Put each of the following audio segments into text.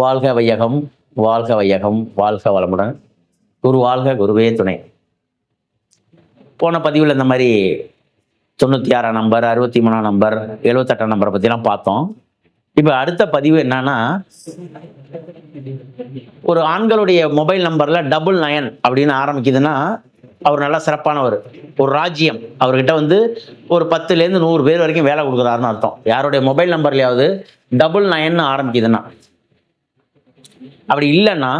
வாழ்க வையகம், வாழ்க வையகம், வாழ்க வளமுடன். குரு வாழ்க, குருவே துணை. போன பதிவில் இந்த மாதிரி 96ஆம் நம்பர், 63ஆம் நம்பர், 78ஆம் நம்பரை பற்றிலாம் பார்த்தோம். இப்போ அடுத்த பதிவு என்னன்னா, ஒரு ஆண்களுடைய மொபைல் நம்பரில் 99 அப்படின்னு ஆரம்பிக்குதுன்னா அவர் நல்லா சிறப்பானவர். ஒரு ராஜ்யம் அவர்கிட்ட வந்து ஒரு 10லேருந்து 100 பேர் வரைக்கும் வேலை கொடுக்குறாருன்னு அர்த்தம். யாருடைய மொபைல் நம்பர்லையாவது 99 ஆரம்பிக்குதுன்னா. அப்படி இல்லைன்னா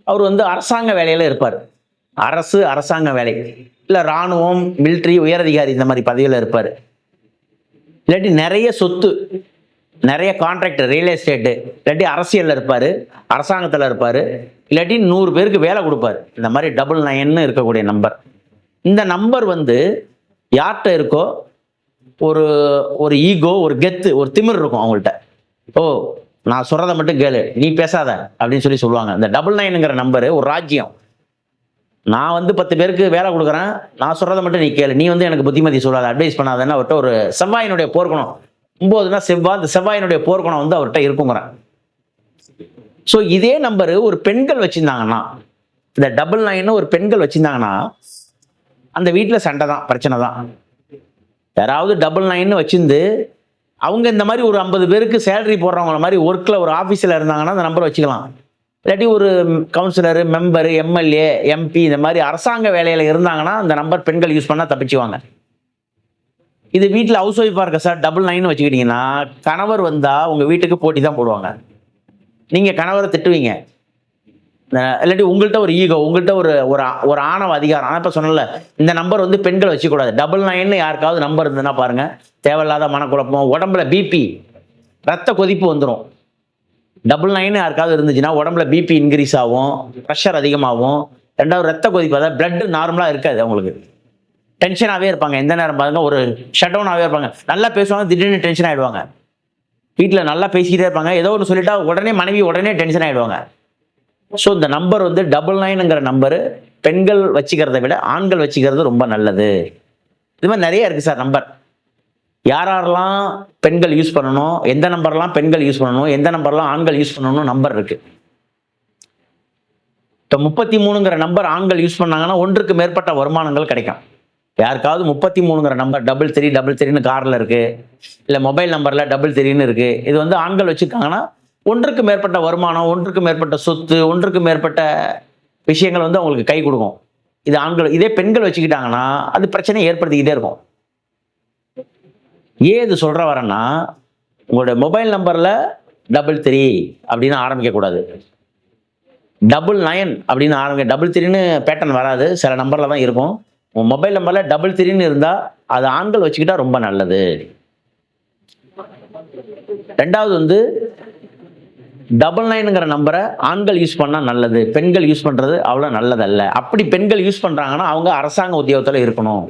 அவர் வந்து அரசாங்க வேலையில் இருப்பார். அரசாங்க வேலை, இல்லை இராணுவம், மிலிட்ரி, உயரதிகாரி இந்த மாதிரி பதவியில் இருப்பார். இல்லாட்டி நிறைய சொத்து, நிறைய கான்ட்ராக்ட், ரியல் எஸ்டேட்டு, இல்லாட்டி அரசியலில் இருப்பார், அரசாங்கத்தில் இருப்பார், இல்லாட்டி 100 பேருக்கு வேலை கொடுப்பார். இந்த மாதிரி 99 இருக்கக்கூடிய நம்பர். இந்த நம்பர் வந்து யார்கிட்ட இருக்கோ ஒரு ஒரு ஈகோ, ஒரு கெத்து, ஒரு திமிர் இருக்கும் அவங்கள்ட்ட. ஓ, நான் சொல்றதை மட்டும் கேளு, நீ பேசாத அப்படின்னு சொல்லுவாங்க. இந்த 99ங்கிற நம்பரு ஒரு ராஜ்யம். நான் வந்து 10 பேருக்கு வேலை கொடுக்குறேன், நான் சொல்றதை மட்டும் நீ கேளு, நீ வந்து எனக்கு புத்திமதி சொல்லாத, அட்வைஸ் பண்ணாதன்னு அவர்கிட்ட ஒரு செவ்வாயினுடைய போர்க்குணம். 9னா செவ்வாய், இந்த செவ்வாயினுடைய போர்க்குணம் வந்து அவர்கிட்ட இருக்குங்கிறேன். ஸோ இதே நம்பரு ஒரு பெண்கள் வச்சிருந்தாங்கன்னா, இந்த 99 ஒரு பெண்கள் வச்சிருந்தாங்கன்னா அந்த வீட்டில் சண்டை தான், பிரச்சனை தான். யாராவது 99 வச்சிருந்து அவங்க இந்த மாதிரி ஒரு 50 பேருக்கு சேலரி போடுறவங்கள மாதிரி ஒர்க்கில் ஒரு ஆஃபீஸில் இருந்தாங்கன்னா அந்த நம்பர் வச்சுக்கலாம். இல்லாட்டி ஒரு கவுன்சிலரு, மெம்பரு, எம்எல்ஏ, எம்பி இந்த மாதிரி அரசாங்க வேலையில் இருந்தாங்கன்னா அந்த நம்பர் பெண்கள் யூஸ் பண்ணால் தப்பிச்சுவாங்க. இது வீட்டில் ஹவுஸ் ஒய்ஃபாக இருக்க சார் 99 வச்சுக்கிட்டிங்கன்னா கணவர் வந்தால் உங்கள் வீட்டுக்கு போட்டி தான் போடுவாங்க. நீங்கள் கணவரை திட்டுவீங்க. இல்லாட்டி உங்கள்கிட்ட ஒரு ஈகோ, உங்கள்கிட்ட ஒரு ஒரு ஆணவ அதிகாரம். ஆனால் இப்போ சொன்னல, இந்த நம்பர் வந்து பெண்கள் வச்சுக்கூடாது. 99 யாருக்காவது நம்பர் இருந்ததுன்னா பாருங்க, தேவையில்லாத மனக்குழப்பம், உடம்புல பிபி, ரத்த கொதிப்பு வந்துடும். 99 யாருக்காவது இருந்துச்சுன்னா உடம்புல பிபி இன்க்ரீஸ் ஆகும், ப்ரெஷர் அதிகமாகும். ரெண்டாவது ரத்த கொதிப்பு, அதாவது பிளட் நார்மலாக இருக்காது அவங்களுக்கு. டென்ஷனாகவே இருப்பாங்க. எந்த நேரம் பாருங்க ஒரு ஷட் டவுனாகவே இருப்பாங்க. நல்லா பேசுவாங்க, திடீர்னு டென்ஷன் ஆகிடுவாங்க. வீட்டில் நல்லா பேசிக்கிட்டே இருப்பாங்க, ஏதோ ஒன்று சொல்லிட்டா உடனே மனைவி உடனே டென்ஷன் ஆகிடுவாங்க. ஸோ இந்த நம்பர் வந்து 99ங்கிற நம்பரு பெண்கள் வச்சுக்கிறத விட ஆண்கள் வச்சுக்கிறது ரொம்ப நல்லது. இது மாதிரி நிறைய இருக்குது சார் நம்பர். யாரெல்லாம் பெண்கள் யூஸ் பண்ணணும், எந்த நம்பர்லாம் பெண்கள் யூஸ் பண்ணணும், எந்த நம்பர்லாம் ஆண்கள் யூஸ் பண்ணணும் நம்பர் இருக்குது. இப்போ 33ங்கிற நம்பர் ஆண்கள் யூஸ் பண்ணாங்கன்னா ஒன்றுக்கு மேற்பட்ட வருமானங்கள் கிடைக்கும். யாருக்காவது 33ங்கிற நம்பர் 3333ன்னு காரில் இருக்குது, இல்லை மொபைல் நம்பரில் 33ன்னு இருக்குது, இது வந்து ஆண்கள் வச்சுருக்காங்கன்னா ஒன்றுக்கு மேற்பட்ட வருமானம், ஒன்றுக்கு மேற்பட்ட சொத்து, ஒன்றுக்கு மேற்பட்ட விஷயங்கள் வந்து அவங்களுக்கு கை கொடுக்கும். இது ஆண்கள். இதே பெண்கள் வச்சுக்கிட்டாங்கன்னா அது பிரச்சனையை ஏற்படுத்திக்கிட்டே இருக்கும். ஏன் இது சொல்ற வரேன்னா, உங்களுடைய மொபைல் நம்பரில் 33 அப்படின்னு ஆரம்பிக்கக்கூடாது. 99 அப்படின்னு ஆரம்பிக்க, 33ன்னு பேட்டர்ன் வராது, சில நம்பரில் தான் இருக்கும். உங்கள் மொபைல் நம்பரில் 33ன்னு இருந்தால் அது ஆண்கள் வச்சுக்கிட்டா ரொம்ப நல்லது. ரெண்டாவது வந்து 99ங்கிற நம்பரை ஆண்கள் யூஸ் பண்ணால் நல்லது, பெண்கள் யூஸ் பண்ணுறது அவ்வளோ நல்லதல்ல. அப்படி பெண்கள் யூஸ் பண்ணுறாங்கன்னா அவங்க அரசாங்க உத்தியோகத்தில் இருக்கணும்.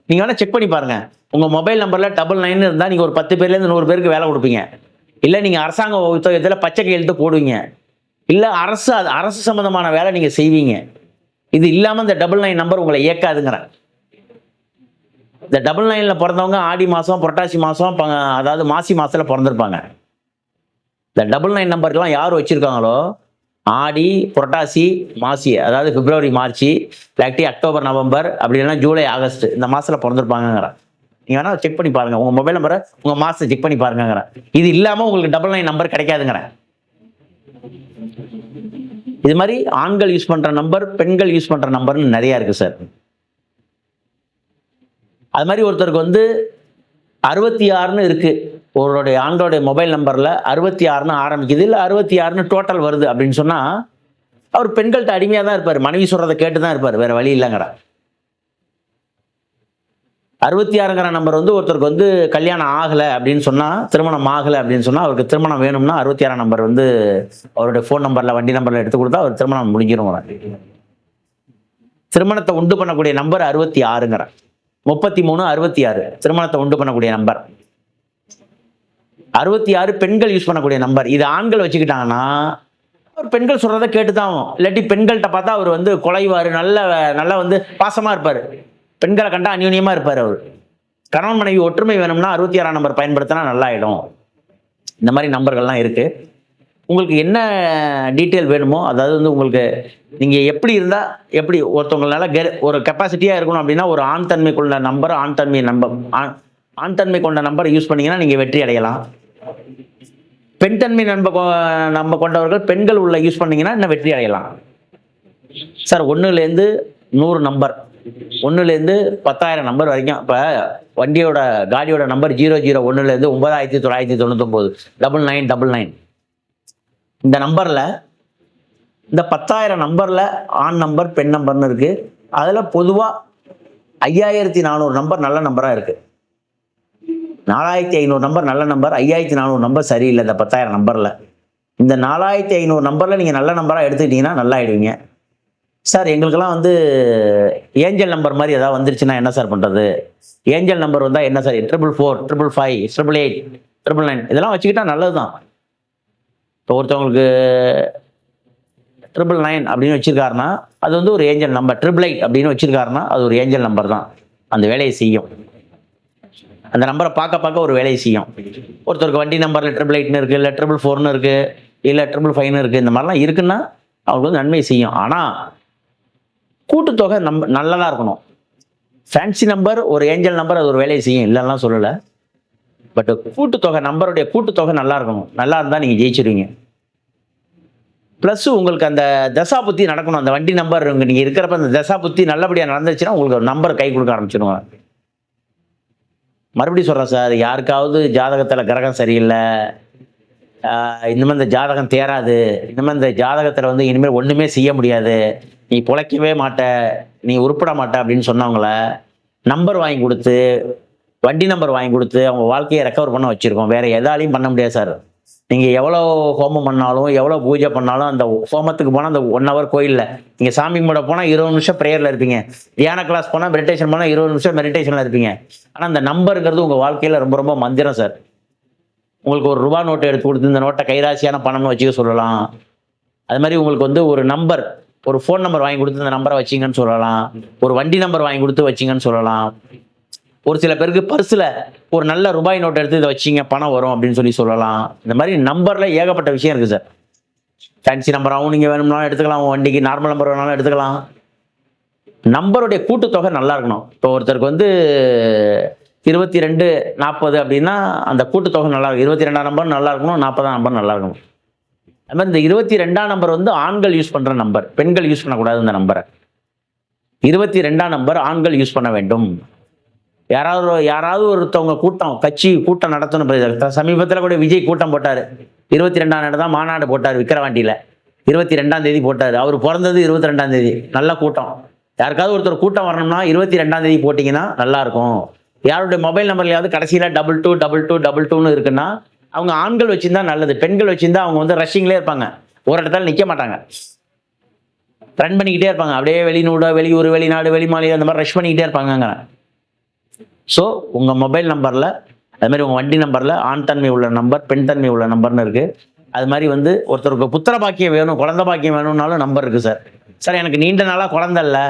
நீங்கள் வேணால் செக் பண்ணி பாருங்கள். உங்கள் மொபைல் நம்பரில் 99 இருந்தால் நீங்கள் ஒரு 10 பேர்லேருந்து 100 பேருக்கு வேலை கொடுப்பீங்க. இல்லை நீங்கள் அரசாங்க உத்தியோகத்தில் பச்சை கையெழுத்து போடுவீங்க. இல்லை அரசு சம்மந்தமான வேலை நீங்கள் செய்வீங்க. இது இல்லாமல் இந்த 99 நம்பர் உங்களை இயக்காதுங்கிறேன். இந்த 99ல் பிறந்தவங்க ஆடி மாதம், புரட்டாசி மாதம், அதாவது மாசி மாதத்தில் பிறந்திருப்பாங்க. இந்த 99 நம்பருக்கெல்லாம் யார் வச்சுருக்காங்களோ ஆடி, புரட்டாசி, மாசி, அதாவது பிப்ரவரி, மார்ச், இல்லாட்டி அக்டோபர், நவம்பர், அப்படி இல்லைன்னா ஜூலை, ஆகஸ்ட் இந்த மாதத்தில் பிறந்திருப்பாங்கிறேன். நீங்கள் வேணால் செக் பண்ணி பாருங்கள். உங்கள் மொபைல் நம்பரை உங்கள் மாதத்தை செக் பண்ணி பாருங்கிறேன். இது இல்லாமல் உங்களுக்கு 99 நம்பர் கிடைக்காதுங்கிறேன். இது மாதிரி ஆண்கள் யூஸ் பண்ணுற நம்பர், பெண்கள் யூஸ் பண்ணுற நம்பர்னு நிறையா இருக்குது சார். அது மாதிரி ஒருத்தருக்கு வந்து 66ன்னு இருக்குது, ஒருடைய ஆண்களுடைய மொபைல் நம்பரில் 66ன்னு ஆரம்பிக்குது, இல்லை 66ன்னு டோட்டல் வருது அப்படின்னு சொன்னால் அவர் பெண்கள்கிட்ட அடிமையாக தான் இருப்பார். மனைவி சொல்கிறத கேட்டு தான் இருப்பார், வேறு வழி இல்லைங்கிற. 66ங்கிற நம்பர் வந்து ஒருத்தருக்கு வந்து கல்யாணம் ஆகலை அப்படின்னு சொன்னால், திருமணம் ஆகலை அப்படின்னு சொன்னால், அவருக்கு திருமணம் வேணும்னா 66ஆம் நம்பர் வந்து அவருடைய ஃபோன் நம்பரில், வண்டி நம்பரில் எடுத்து கொடுத்தா அவர் திருமணம் முடிஞ்சிடும். திருமணத்தை உண்டு பண்ணக்கூடிய நம்பர் 66ங்கிற 33 66 திருமணத்தை உண்டு பண்ணக்கூடிய நம்பர். 66 பெண்கள் யூஸ் பண்ணக்கூடிய நம்பர். இது ஆண்கள் வச்சுக்கிட்டாங்கன்னா அவர் பெண்கள் சொல்றதை கேட்டுதான். இல்லாட்டி பெண்கள்கிட்ட பார்த்தா அவர் வந்து கொலைவார், நல்ல வந்து பாசமா இருப்பார், பெண்களை கண்டா அந்யூன்யமா இருப்பார். அவர் கணவன் மனைவி ஒற்றுமை வேணும்னா 66ஆம் நம்பர் பயன்படுத்தினா நல்லாயிடும். இந்த மாதிரி நம்பர்கள்லாம் இருக்கு. உங்களுக்கு என்ன டீட்டெயில் வேணுமோ, அதாவது வந்து உங்களுக்கு நீங்கள் எப்படி இருந்தால் எப்படி ஒருத்தவங்களால ஒரு கெப்பாசிட்டியாக இருக்கணும் அப்படின்னா, ஒரு ஆண் தன்மை கொண்ட நம்பர், ஆண் தன்மை கொண்ட நம்பரை யூஸ் பண்ணீங்கன்னா நீங்கள் வெற்றி அடையலாம். பெண் தன்மை நம்ப கொண்டவர்கள் பெண்கள் உள்ள யூஸ் பண்ணீங்கன்னா இன்னும் வெற்றி அடையலாம். சார் 1லேருந்து 100 நம்பர், 1லேருந்து 10,000 நம்பர் வரைக்கும். இப்போ காடியோட நம்பர் 001லேருந்து 9999 9999. இந்த நம்பரில் இந்த 10,000 நம்பரில் ஆண் நம்பர் பெண் நம்பர்னு இருக்குது. அதில் பொதுவாக 5400 நம்பர் நல்ல நம்பராக இருக்குது. 4500 நம்பர் நல்ல நம்பர், 5400 நம்பர் சரியில்லை. இந்த 10,000 நம்பரில் இந்த 4500 நம்பரில் நீங்கள் நல்ல நம்பராக எடுத்துக்கிட்டிங்கன்னா நல்லா ஆயிடுவீங்க. சார் எங்களுக்கெல்லாம் வந்து ஏஞ்சல் நம்பர் மாதிரி ஏதாவது வந்துருச்சுன்னா என்ன சார் பண்ணுறது? ஏஞ்சல் நம்பர் வந்தால் என்ன சார்? 444, 555, 888, 999 இதெல்லாம் வச்சுக்கிட்டா நல்லது தான். இப்போ ஒருத்தவங்களுக்கு 999 அப்படின்னு வச்சிருக்காருன்னா அது வந்து ஒரு ஏஞ்சல் நம்பர். 888 அப்படின்னு வச்சிருக்காருன்னா அது ஒரு ஏஞ்சல் நம்பர் தான். அந்த வேலையை செய்யும். அந்த நம்பரை பார்க்க ஒரு வேலையை செய்யும். ஒருத்தருக்கு வண்டி நம்பரில் 888ன்னு இருக்குது, இல்லை 444ன்னு இருக்குது, இல்லை 555ன்னு இருக்குது. இந்த மாதிரிலாம் இருக்குன்னா அவங்களுக்கு வந்து நன்மை செய்யும். ஆனால் கூட்டுத்தொகை நல்லதாக இருக்கணும். ஃபேன்சி நம்பர் ஒரு ஏஞ்சல் நம்பர், அது ஒரு வேலையை செய்யும், இல்லைலாம் சொல்லலை. பட் நம்பருடைய கூட்டுத்தொகை நல்லா இருக்கணும். நல்லா இருந்தால் நீங்கள் ஜெயிச்சிருவீங்க. ப்ளஸ் உங்களுக்கு அந்த தசா புத்தி நடக்கணும். அந்த வண்டி நம்பர் நீங்கள் இருக்கிறப்ப அந்த தசா புத்தி நல்லபடியாக நடந்துச்சுன்னா உங்களுக்கு ஒரு நம்பர் கை கொடுக்க ஆரம்பிச்சிடுவாங்க. மறுபடியும் சொல்கிறேன் சார், யாருக்காவது ஜாதகத்தில் கிரகம் சரியில்லை, இனிமேல் இந்த ஜாதகம் தேராது, இனிமேல் இந்த ஜாதகத்தில் வந்து இனிமேல் ஒன்றுமே செய்ய முடியாது, நீ பிழைக்கவே மாட்ட, நீ உருப்பட மாட்ட அப்படின்னு சொன்னவங்கள நம்பர் வாங்கி கொடுத்து, வண்டி நம்பர் வாங்கி கொடுத்து அவங்க வாழ்க்கையை ரெக்கவர் பண்ண வச்சுருக்கோம். வேறு எதாலையும் பண்ண முடியாது சார். நீங்கள் எவ்வளோ ஹோமம் பண்ணாலும், எவ்வளோ பூஜை பண்ணாலும், அந்த ஹோமத்துக்கு போனால் அந்த 1 hour கோயிலில் நீங்கள் சாமி கும்பிட போனால் 20 நிமிஷம் ப்ரேயரில் இருப்பீங்க. தியான கிளாஸ் போனால் மெடிடேஷன் போனால் 20 நிமிஷம் மெடிடேஷனில் இருப்பீங்க. ஆனால் அந்த நம்பருங்கிறது உங்கள் வாழ்க்கையில் ரொம்ப ரொம்ப மந்திரம் சார். உங்களுக்கு ஒரு ரூபா நோட்டை எடுத்து கொடுத்து இந்த நோட்டை கைராசியான பணம்னு வச்சுக்க சொல்லலாம். அது மாதிரி உங்களுக்கு வந்து ஒரு நம்பர், ஒரு ஃபோன் நம்பர் வாங்கி கொடுத்து இந்த நம்பரை வச்சிங்கன்னு சொல்லலாம். ஒரு வண்டி நம்பர் வாங்கி கொடுத்து வச்சிங்கன்னு சொல்லலாம். ஒரு சில பேருக்கு பர்ஸில் ஒரு நல்ல ரூபாய் நோட்டை எடுத்து இதை வச்சிங்க பணம் வரும் அப்படின்னு சொல்லலாம். இந்த மாதிரி நம்பரில் ஏகப்பட்ட விஷயம் இருக்குது சார். ஃபேன்சி நம்பராகவும் நீங்கள் வேணும்னாலும் எடுத்துக்கலாம், வண்டிக்கு நார்மல் நம்பர் வேணாலும் எடுத்துக்கலாம். நம்பருடைய கூட்டுத்தொகை நல்லா இருக்கணும். இப்போ ஒருத்தருக்கு வந்து 2240 அப்படின்னா அந்த கூட்டுத்தொகை நல்லா இருக்கும். 22ஆம் நம்பர் நல்லா இருக்கணும், 40ஆம் நம்பர் நல்லா இருக்கணும். அது மாதிரி இந்த 22ஆம் நம்பர் வந்து ஆண்கள் யூஸ் பண்ணுற நம்பர், பெண்கள் யூஸ் பண்ணக்கூடாது. இந்த நம்பரை 22ஆம் நம்பர் ஆண்கள் யூஸ் பண்ண வேண்டும். யாராவது ஒருத்தவங்க கூட்டம் நடத்தணும். சமீபத்தில் கூட விஜய் கூட்டம் போட்டார். 22ஆம் தேதி தான் மாநாடு போட்டார் விக்கிரவாண்டியில். 22ஆம் தேதி போட்டார். அவர் பிறந்தது 22ஆம் தேதி. நல்ல கூட்டம். யாருக்காவது ஒருத்தர் கூட்டம் வரணும்னா 22ஆம் தேதி போட்டிங்கன்னா நல்லாயிருக்கும். யாருடைய மொபைல் நம்பர்லையாவது கடைசியில் 222222ன்னு இருக்குன்னா அவங்க ஆண்கள் வச்சுருந்தா நல்லது. பெண்கள் வச்சுருந்தா அவங்க வந்து ரஷ்ஷிங்லேயே இருப்பாங்க, ஒரு இடத்துல நிற்க மாட்டாங்க, ரன் பண்ணிக்கிட்டே இருப்பாங்க. அப்படியே வெளியூர், வெளிநாடு, வெளிமாநிலம் அந்த மாதிரி ரஷ் பண்ணிக்கிட்டே இருப்பாங்க. ஸோ உங்கள் மொபைல் நம்பரில் அதுமாதிரி உங்கள் வண்டி நம்பரில் ஆண் தன்மை உள்ள நம்பர், பெண் தன்மை உள்ள நம்பர்னு இருக்குது. அது மாதிரி வந்து ஒருத்தருக்கு புத்திர பாக்கியம் வேணும், குழந்தை பாக்கியம் வேணும்னாலும் நம்பர் இருக்குது சார். சார் எனக்கு நீண்ட நாளாக குழந்தை இல்லை,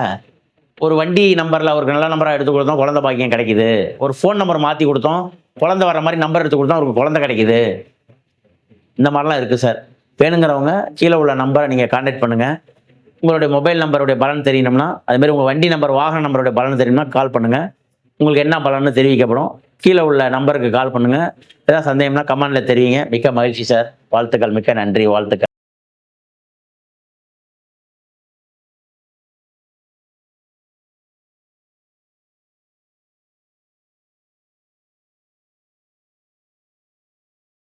ஒரு வண்டி நம்பரில் அவருக்கு நல்ல நம்பராக எடுத்து கொடுத்தோம், குழந்தை பாக்கியம் கிடைக்குது. ஒரு ஃபோன் நம்பர் மாற்றி கொடுத்தோம், குழந்தை வர மாதிரி நம்பர் எடுத்து கொடுத்தோம், அவருக்கு குழந்தை கிடைக்குது. இந்த மாதிரிலாம் இருக்குது சார். வேணுங்கிறவங்க கீழே உள்ள நம்பரை நீங்கள் கான்டாக்ட் பண்ணுங்கள். உங்களுடைய மொபைல் நம்பருடைய பலன் தெரியணும்னா, அதுமாதிரி உங்கள் வண்டி நம்பர், வாகன நம்பருடைய பலன் தெரியணும்னா கால் பண்ணுங்கள். உங்களுக்கு என்ன பலன்னு தெரிவிக்கப்படும். கீழே உள்ள நம்பருக்கு கால் பண்ணுங்கள். ஏதாவது சந்தேகம்னா கமெண்டில் தெரிவிங்க. மிக்க மகிழ்ச்சி சார். வாழ்த்துக்கள். மிக்க நன்றி. வாழ்த்துக்கள்.